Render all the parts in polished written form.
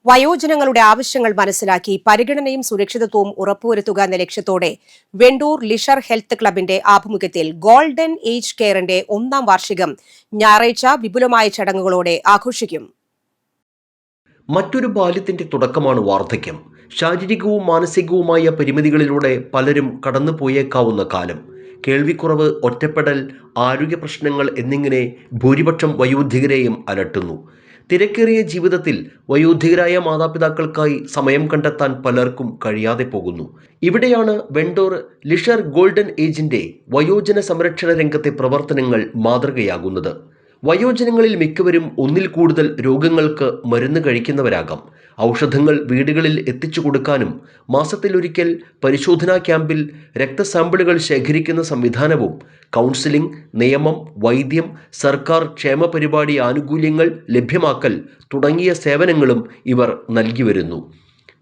വയോജനങ്ങളുടെ ആവശ്യങ്ങൾ മനസ്സിലാക്കി പരിഗണനയും സുരക്ഷിതത്വവും ഉറപ്പുവരുത്തുക എന്ന ലക്ഷ്യത്തോടെ വെണ്ടൂർ ലിഷർ ഹെൽത്ത് ക്ലബിന്റെ ആഭിമുഖ്യത്തിൽ ഗോൾഡൻ ഏജ് കെയറിന്റെ 1ാം വാർഷികം ഞായറാഴ്ച വിപുലമായ ചടങ്ങുകളോടെ ആഘോഷിക്കും. മറ്റൊരു ബാല്യത്തിന്റെ തുടക്കമാണ് വാർദ്ധക്യം. ശാരീരികവും മാനസികവുമായ പരിമിതികളിലൂടെ പലരും കടന്നുപോയേക്കാവുന്ന കാലം. കേൾവിക്കുറവ്, ഒറ്റപ്പെടൽ, ആരോഗ്യ പ്രശ്നങ്ങൾ എന്നിങ്ങനെ ഭൂരിപക്ഷം വയോധികരെയും അലട്ടുന്നു. തിരക്കേറിയ ജീവിതത്തിൽ വയോധികരായ മാതാപിതാക്കൾക്കായി സമയം കണ്ടെത്താൻ പലർക്കും കഴിയാതെ പോകുന്നു. ഇവിടെയാണ് വെണ്ടൂർ ലിഷർ ഗോൾഡൻ ഏജിന്റെ വയോജന സംരക്ഷണ രംഗത്തെ പ്രവർത്തനങ്ങൾ മാതൃകയാകുന്നത്. വയോജനങ്ങളിൽ മിക്കവരും ഒന്നിൽ കൂടുതൽ രോഗങ്ങൾക്ക് മരുന്ന് കഴിക്കുന്നവരാകാം. ഔഷധങ്ങൾ വീടുകളിൽ എത്തിച്ചു കൊടുക്കാനും മാസത്തിലൊരിക്കൽ പരിശോധനാ ക്യാമ്പിൽ രക്തസാമ്പിളുകൾ ശേഖരിക്കുന്ന സംവിധാനവും കൗൺസിലിംഗ്, നിയമം, വൈദ്യം, സർക്കാർ ക്ഷേമ പരിപാടി ആനുകൂല്യങ്ങൾ ലഭ്യമാക്കൽ തുടങ്ങിയ സേവനങ്ങളും ഇവർ നൽകി വരുന്നു.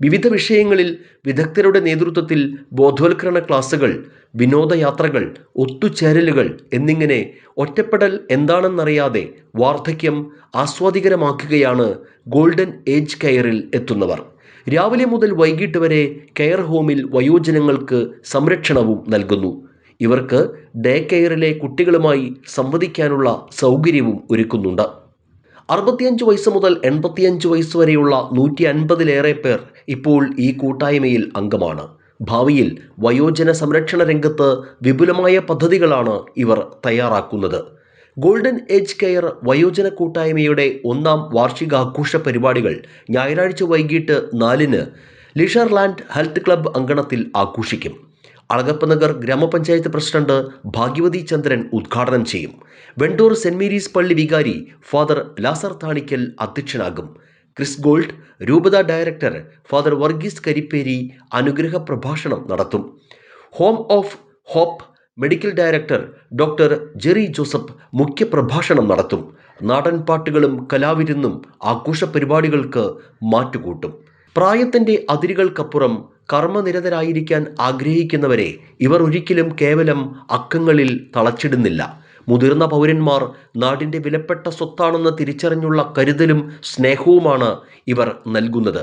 വിവിധ വിഷയങ്ങളിൽ വിദഗ്ധരുടെ നേതൃത്വത്തിൽ ബോധവൽക്കരണ ക്ലാസുകൾ, വിനോദയാത്രകൾ, ഒത്തുചേരലുകൾ എന്നിങ്ങനെ ഒറ്റപ്പെടൽ എന്താണെന്നറിയാതെ വാർദ്ധക്യം ആസ്വാദികരമാക്കുകയാണ് ഗോൾഡൻ ഏജ് കെയറിൽ എത്തുന്നവർ. രാവിലെ മുതൽ വൈകിട്ട് വരെ കെയർ ഹോമിൽ വയോജനങ്ങൾക്ക് സംരക്ഷണവും നൽകുന്നു. ഇവർക്ക് ഡേ കെയറിലെ കുട്ടികളുമായി സംവദിക്കാനുള്ള സൗകര്യവും ഒരുക്കുന്നുണ്ട്. 65 വയസ്സ് മുതൽ 85 വയസ്സ് വരെയുള്ള 150-ലേറെ പേർ ഇപ്പോൾ ഈ കൂട്ടായ്മയിൽ അംഗമാണ്. ഭാവിയിൽ വയോജന സംരക്ഷണ രംഗത്ത് വിപുലമായ പദ്ധതികളാണ് ഇവർ തയ്യാറാക്കുന്നത്. ഗോൾഡൻ ഏജ് കെയർ വയോജന കൂട്ടായ്മയുടെ 1ാം വാർഷികാഘോഷ പരിപാടികൾ ഞായറാഴ്ച വൈകിട്ട് 4-ന് ലിഷർലാൻഡ് ഹെൽത്ത് ക്ലബ്ബ് അങ്കണത്തിൽ ആഘോഷിക്കും. അളഗപ്പനഗർ ഗ്രാമപഞ്ചായത്ത് പ്രസിഡന്റ് ഭാഗ്യവതി ചന്ദ്രൻ ഉദ്ഘാടനം ചെയ്യും. വെണ്ടൂർ സെന്റ് മേരീസ് പള്ളി വികാരി ഫാദർ ലാസർ താണിക്കൽ അധ്യക്ഷനാകും. ക്രിസ് ഗോൾഡ്, രൂപത ഡയറക്ടർ ഫാദർ വർഗീസ് കരിപ്പേരി അനുഗ്രഹ പ്രഭാഷണം നടത്തും. Home of hope medical director doctor Jerry Joseph മുഖ്യപ്രഭാഷണം നടത്തും. നാടൻ പാട്ടുകളും കലാവിരുന്നും ആഘോഷ പരിപാടികൾക്ക് മാറ്റുകൂട്ടും. പ്രായത്തിൻ്റെ അതിരുകൾക്കപ്പുറം കർമ്മനിരതരായിരിക്കാൻ ആഗ്രഹിക്കുന്നവരെ ഇവർ ഒരിക്കലും കേവലം അക്കങ്ങളിൽ തളച്ചിടുന്നില്ല. മുതിർന്ന പൗരന്മാർ നാടിൻ്റെ വിലപ്പെട്ട സ്വത്താണെന്ന് തിരിച്ചറിഞ്ഞുള്ള കരുതലും സ്നേഹവുമാണ് ഇവർ നൽകുന്നത്.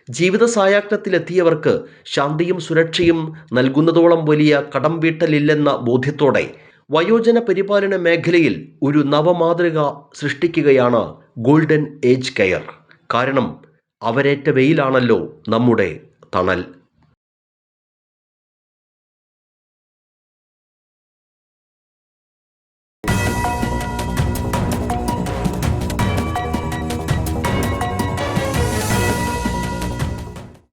ജീവിത സായാഹ്നത്തിലെത്തിയവർക്ക് ശാന്തിയും സുരക്ഷയും നൽകുന്നതോളം വലിയ കടം വീട്ടലില്ലെന്ന ബോധ്യത്തോടെ വയോജന പരിപാലന മേഖലയിൽ ഒരു നവമാതൃക സൃഷ്ടിക്കുകയാണ് ഗോൾഡൻ ഏജ് കെയർ. കാരണം അവരേറ്റ വെയിലാണല്ലോ നമ്മുടെ തണൽ.